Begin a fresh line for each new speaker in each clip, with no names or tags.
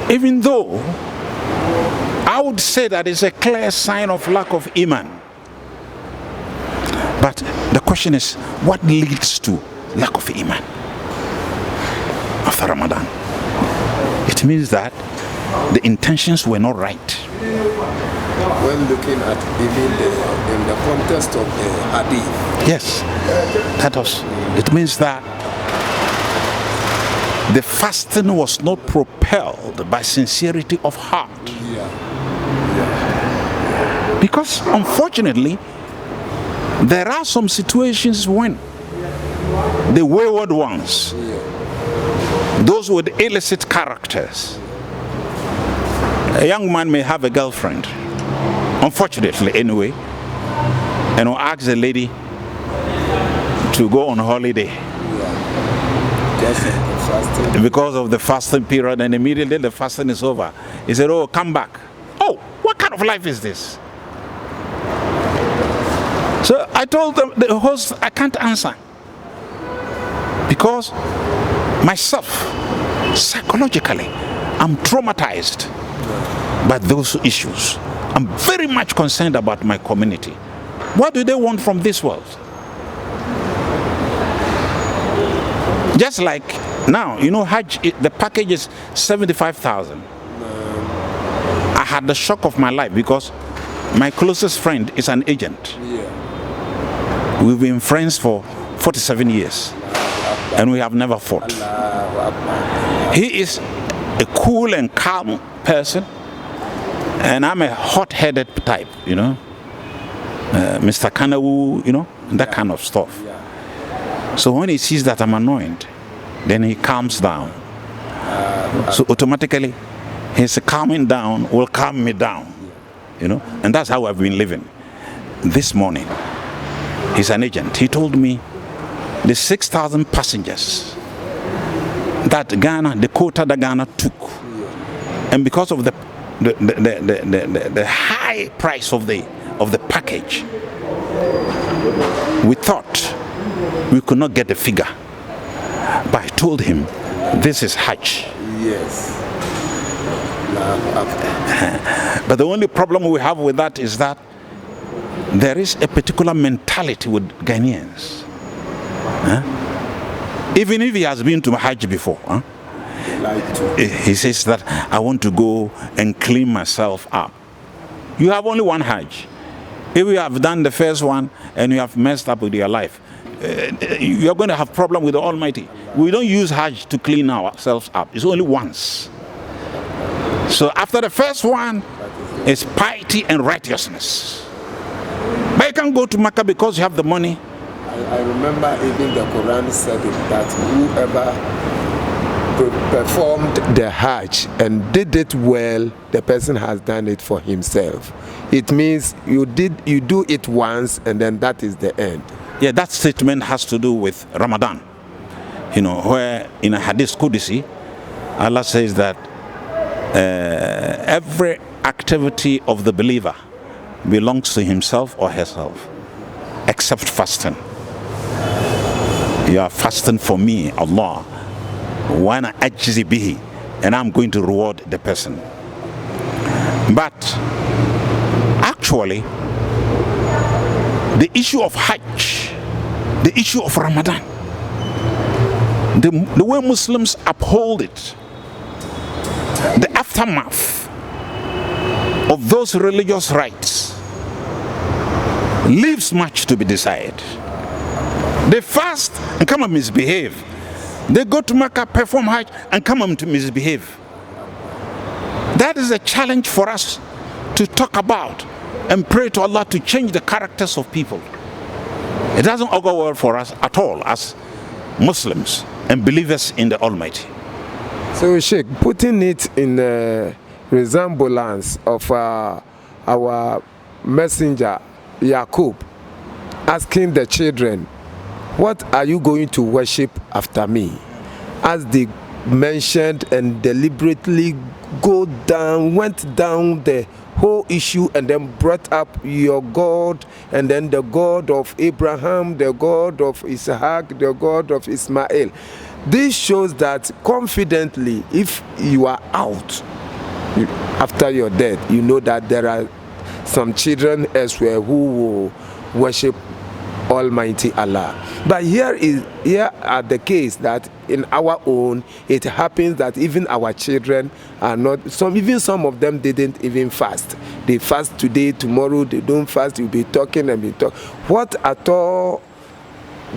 even though I would say that it's a clear sign of lack of iman. But the question is, what leads to lack of iman after Ramadan? It means that the intentions were not right.
When looking at even in the context of the hadith.
Yes, it means that the fasting was not propelled by sincerity of heart. Because unfortunately, there are some situations when the wayward ones, those with illicit characters, a young man may have a girlfriend, unfortunately anyway, and will ask the lady to go on holiday because of the fasting period, and immediately the fasting is over, he said, oh, come back. Oh, what kind of life is this? So I told the host, I can't answer, because myself, psychologically, I'm traumatized by those issues. I'm very much concerned about my community. What do they want from this world? Just like now, Hajj, the package is 75,000. I had the shock of my life because my closest friend is an agent. We've been friends for 47 years and we have never fought. He is a cool and calm person, and I'm a hot-headed type, Mr. Kanawu, that kind of stuff. So when he sees that I'm annoyed, then he calms down. So automatically, his calming down will calm me down, and that's how I've been living. This morning, he's an agent. He told me the 6,000 passengers that the quota that Ghana took, and because of the high price of the package, we thought we could not get the figure. But I told him, this is Hajj.
Yes.
But the only problem we have with that is that there is a particular mentality with Ghanaians. Even if he has been to Hajj before, he says that I want to go and clean myself up. You have only one Hajj. If you have done the first one and you have messed up with your life, you are going to have problem with the Almighty. We don't use Hajj to clean ourselves up. It's only once. So after the first one, it's piety and righteousness. But you can go to Mecca because you have the money.
I remember even the Quran said it, that whoever performed the Hajj and did it well, the person has done it for himself. It means you do it once and then that is the end.
Yeah, that statement has to do with Ramadan. Where in a Hadith Qudsi, Allah says that every activity of the believer belongs to himself or herself, except fasting. You are fasting for me, Allah, wa ana ajzi bihi, and I'm going to reward the person. But actually, the issue of Hajj, the issue of Ramadan, the way Muslims uphold it, the aftermath of those religious rites leaves much to be desired. They fast and come and misbehave. They go to Mecca, perform Hajj, and come and to misbehave. That is a challenge for us to talk about and pray to Allah to change the characters of people. It doesn't augur well for us at all as Muslims and believers in the Almighty.
So Sheikh, putting it in a resemblance of our messenger Yaqub asking the children, what are you going to worship after me? As they mentioned and deliberately went down the whole issue and then brought up your God, and then the God of Abraham, the God of Ishaak, the God of Ismail. this shows that confidently, if you are out after your death, you know that there are some children elsewhere who will worship Almighty Allah. But here are the case that in our own, it happens that even our children are not, even some of them didn't even fast. They fast today, tomorrow they don't fast. You'll be talking and be talking. What at all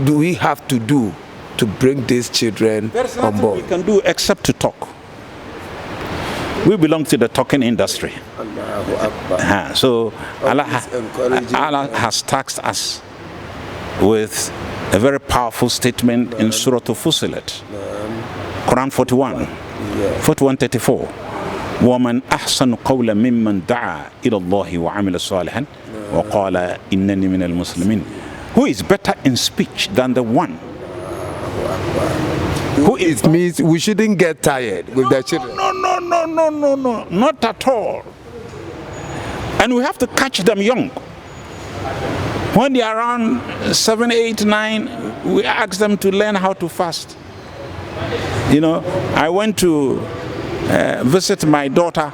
do we have to do to bring these children on board?
We can do except to talk. We belong to the talking industry. So Allah has tasked us with a very powerful statement in Surah Fussilat, Quran 41:34. وَمَنْ أَحْسَنُ قَوْلًا مِمَّنْ دَعَا إِلَى اللَّهِ وَعَمِلَ صَالِحًا وَقَالَ إِنَّنِي مِنَ الْمُسْلِمِينَ. Who is better in speech than the one who is...
It means we shouldn't get tired with the children.
No, not at all. And we have to catch them young. When they are around 7, 8, 9, we ask them to learn how to fast. You know, I went to visit my daughter,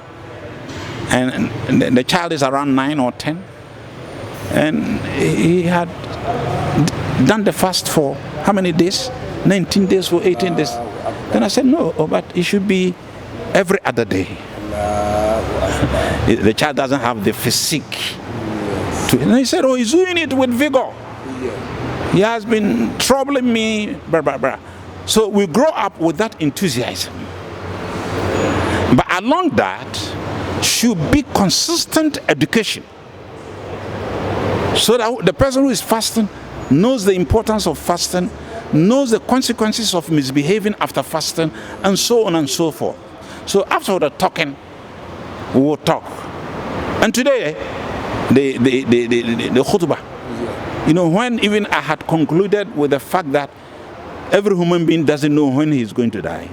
and the child is around 9 or 10, and he had done the fast for how many days? 19 days or 18 days. Then I said, no, but it should be every other day. The child doesn't have the physique. And he said, oh, he's doing it with vigor. He has been troubling me, blah, blah, blah. So we grow up with that enthusiasm. But along that should be consistent education. So that the person who is fasting knows the importance of fasting, knows the consequences of misbehaving after fasting, and so on and so forth. So after the talking, we will talk. And today, the khutbah, you know, when even I had concluded with the fact that every human being doesn't know when he is going to die,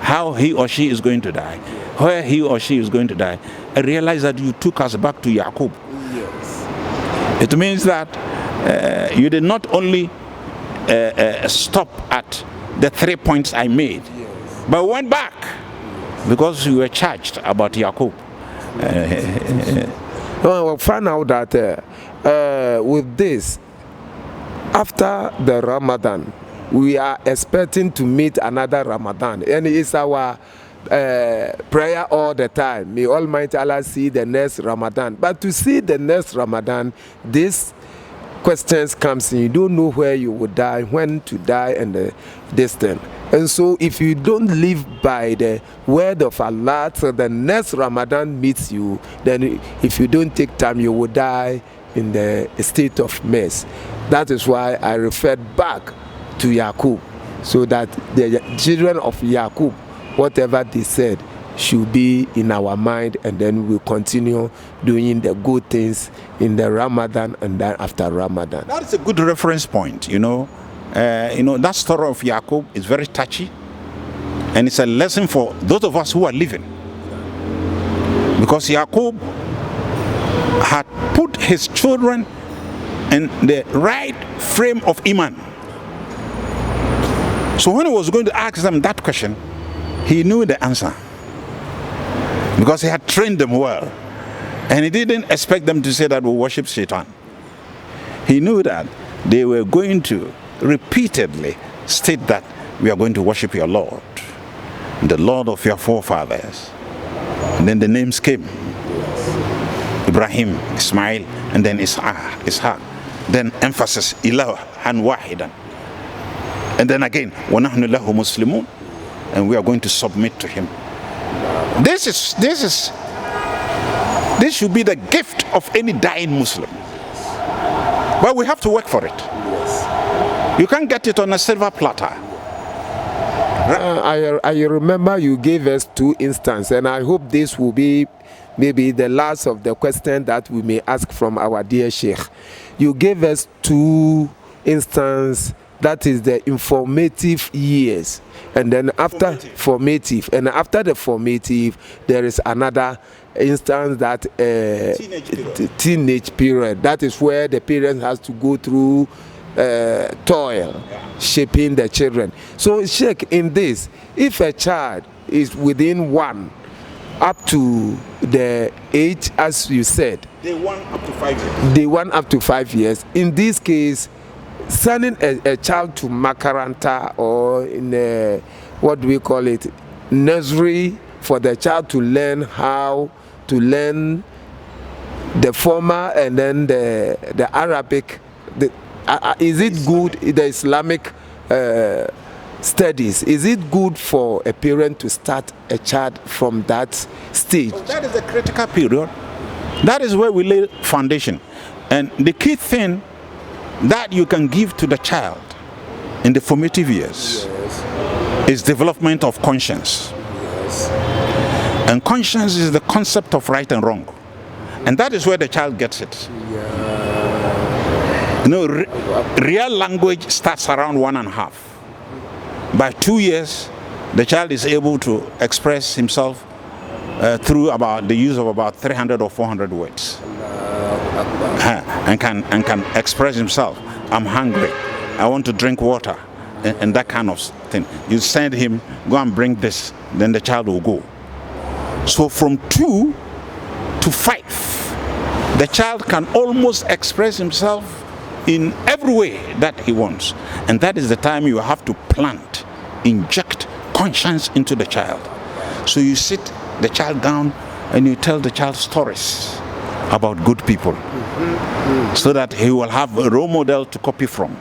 how he or she is going to die, where he or she is going to die, I realized that you took us back to Yaqub. It means that you did not only stop at the 3 points I made, but went back because you were charged about Yaqub.
We found out that with this, after the Ramadan, we are expecting to meet another Ramadan, and it's our prayer all the time. May Almighty Allah see the next Ramadan. But to see the next Ramadan, this questions comes in. You don't know where you will die, when to die, and this thing. And so if you don't live by the word of Allah till the next Ramadan meets you, then if you don't take time, you will die in the state of mess. That is why I referred back to Yaqub, so that the children of Yaqub, whatever they said, should be in our mind, and then we'll continue doing the good things in the Ramadan and then after Ramadan.
That's a good reference point, you know. That story of Yaqub is very touchy, and it's a lesson for those of us who are living, because Yaqub had put his children in the right frame of Iman. So when he was going to ask them that question, he knew the answer, because he had trained them well, and he didn't expect them to say that we worship Shaitan. He knew that they were going to repeatedly state that we are going to worship your Lord, the Lord of your forefathers. And then the names came: Ibrahim, Ismail, and then Ishaak. Then emphasis, ilahan wahidan. And then again, wa nahnu lahu muslimun, and we are going to submit to him. This should be the gift of any dying Muslim. But we have to work for it. You can't get it on a silver platter.
I remember you gave us 2 instances, and I hope this will be maybe the last of the question that we may ask from our dear Sheikh. You gave us 2 instances, that is the informative years, and then after formative, and after the formative, there is another instance, that teenage period. That is where the parents has to go through toil shaping the children. So Sheikh, in this, if a child is within 1 up to the age, as you said,
Day 1 up to 5 years.
Day 1 up to 5 years, in this case, sending a child to Makaranta or in a, what do we call it, nursery, for the child to learn how to learn the former and then the Arabic. Is it good, the Islamic studies, is it good for a parent to start a child from that stage?
Well, that is a critical period. That is where we lay foundation. And the key thing that you can give to the child in the formative years is development of conscience. And conscience is the concept of right and wrong. And that is where the child gets it. You know, real language starts around 1.5. By 2 years, the child is able to express himself through about the use of about 300 or 400 words, and can express himself. I'm hungry, I want to drink water, and that kind of thing. You send him, go and bring this, then the child will go. So from 2 to 5, the child can almost express himself in every way that he wants. And that is the time you have to plant, inject conscience into the child. So you sit the child down and you tell the child stories about good people, so that he will have a role model to copy from.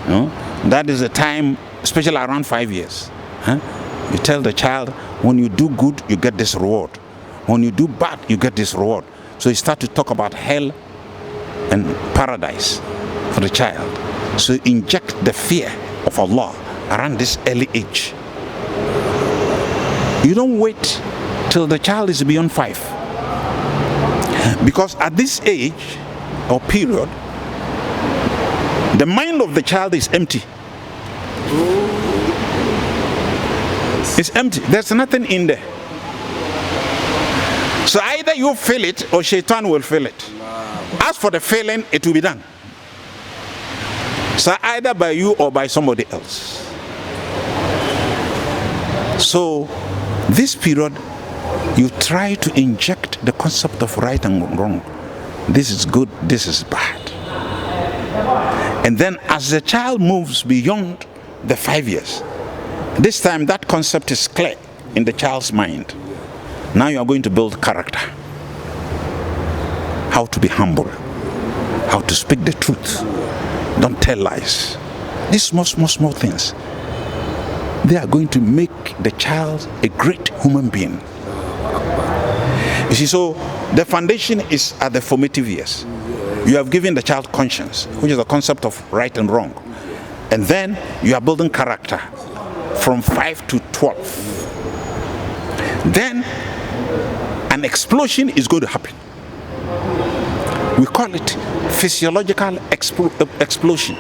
You know? That is the time, especially around 5 years. You tell the child, when you do good, you get this reward. When you do bad, you get this reward. So you start to talk about hell and paradise for the child. So inject the fear of Allah around this early age. You don't wait till the child is beyond 5. Because at this age or period, the mind of the child is empty. It's empty. There's nothing in there. So either you feel it or Shaitan will feel it. As for the feeling, it will be done. So either by you or by somebody else. So this period, you try to inject the concept of right and wrong. This is good, this is bad. And then as the child moves beyond the 5 years, this time that concept is clear in the child's mind. Now you are going to build character. How to be humble. How to speak the truth. Don't tell lies. These small things, they are going to make the child a great human being. You see, so the foundation is at the formative years. You have given the child conscience, which is the concept of right and wrong. And then you are building character from 5 to 12. Then an explosion is going to happen. We call it physiological explosion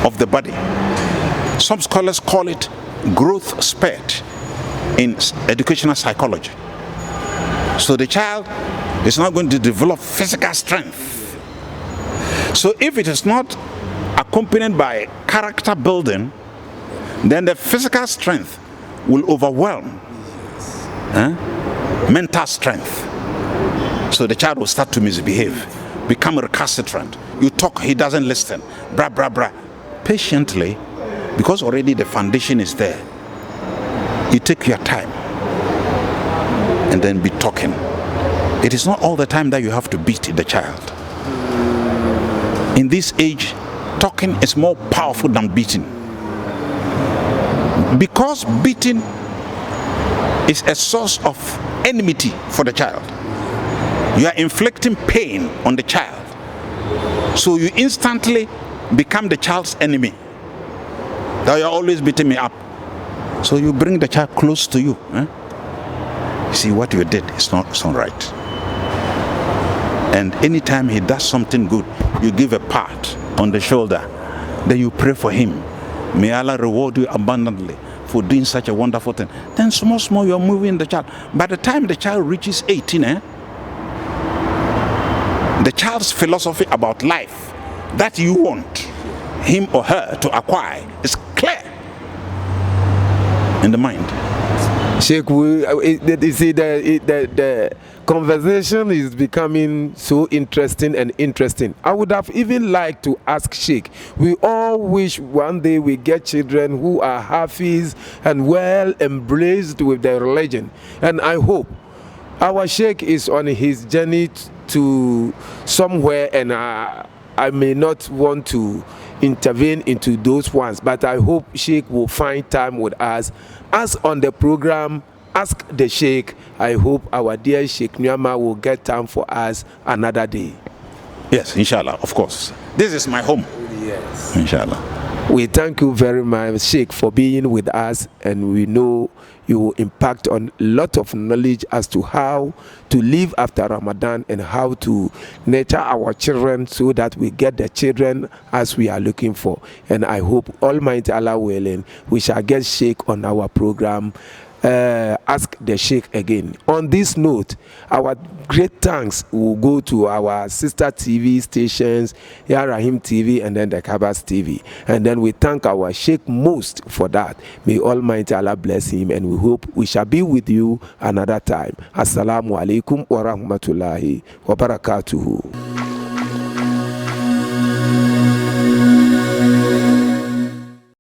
of the body. Some scholars call it growth spurt in educational psychology. So the child is not going to develop physical strength. So if it is not accompanied by character building, then the physical strength will overwhelm mental strength. So the child will start to misbehave, become recalcitrant. You talk, he doesn't listen. Blah, blah, blah. Patiently, because already the foundation is there, you take your time and then be talking. It is not all the time that you have to beat the child. In this age, talking is more powerful than beating. Because beating is a source of enmity for the child. You are inflicting pain on the child. So you instantly become the child's enemy. Now you're always beating me up. So you bring the child close to you. You see, what you did is not right. And anytime he does something good, you give a pat on the shoulder. Then you pray for him. May Allah reward you abundantly for doing such a wonderful thing. Then small, you're moving the child. By the time the child reaches 18, the child's philosophy about life that you want him or her to acquire is clear in the mind.
Sheikh, you see, the conversation is becoming so interesting and interesting. I would have even liked to ask Sheikh. We all wish one day we get children who are Hafiz and well embraced with their religion. And I hope our Sheikh is on his journey to somewhere, and I may not want to intervene into those ones, but I hope Sheikh will find time with us. As on the program, Ask the Sheikh, I hope our dear Sheikh Nuamah will get time for us another day.
Yes, inshallah, of course. This is my home.
Yes.
Inshallah.
We thank you very much, Sheikh, for being with us, and we know you will impact on a lot of knowledge as to how to live after Ramadan and how to nurture our children so that we get the children as we are looking for. And I hope Almighty Allah willing, we shall get Sheikh on our program. Ask the Sheikh again. On this note, our great thanks will go to our sister TV stations, Ya Rahim TV and then the Qabastvgh TV. And then we thank our Sheikh most for that. May Almighty Allah bless him, and we hope we shall be with you another time. Assalamu alaikum wa rahmatullahi wa barakatuhu.